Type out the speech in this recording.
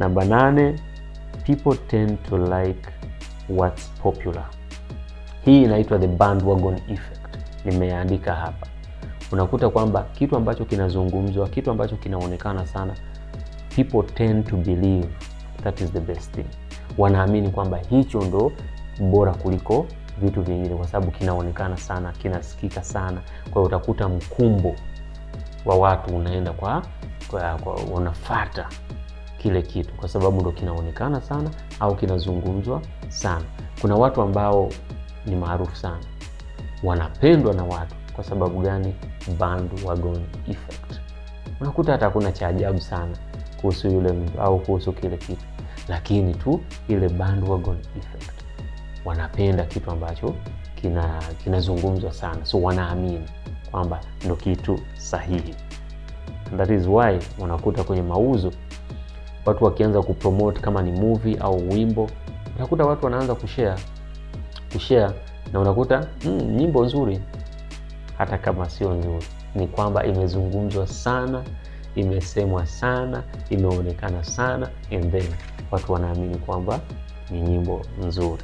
Namba 8, people tend to like what's popular. Hii inaitwa the bandwagon effect. Nimeandika hapa. Unakuta kwamba kitu ambacho kinazungumzwa, kitu ambacho kinaonekana sana, people tend to believe that is the best thing. Wanaamini kwamba hicho ndo bora kuliko vitu vingine kwa sababu kinaonekana sana, kinasikika sana. Kwa hiyo utakuta mkumbo wa watu unaenda kwa unafuata kile kitu kwa sababu ndo kinaonekana sana au kinazungumzwa sana. Kuna watu ambao ni maarufu sana, wanapendwa na watu kwa sababu gani? Bandwagon effect. Unakuta hata kuna cha ajabu sana kuhusu yule mtu au kuhusu kile kitu, lakini tu ile bandwagon effect, wanapenda kitu ambacho kinazungumzwa sana, so wanaamini kwamba ndo kitu sahihi. And that is why unakuta kwenye mauzo watu wakianza kupromote kama ni movie au wimbo, unakuta watu wanaanza kushare na unakuta nyimbo nzuri hata kama sio nzuri, ni kwamba imezungumzwa sana, imesemwa sana, imeonekana sana, and then watu wanaamini kwamba ni nyimbo nzuri.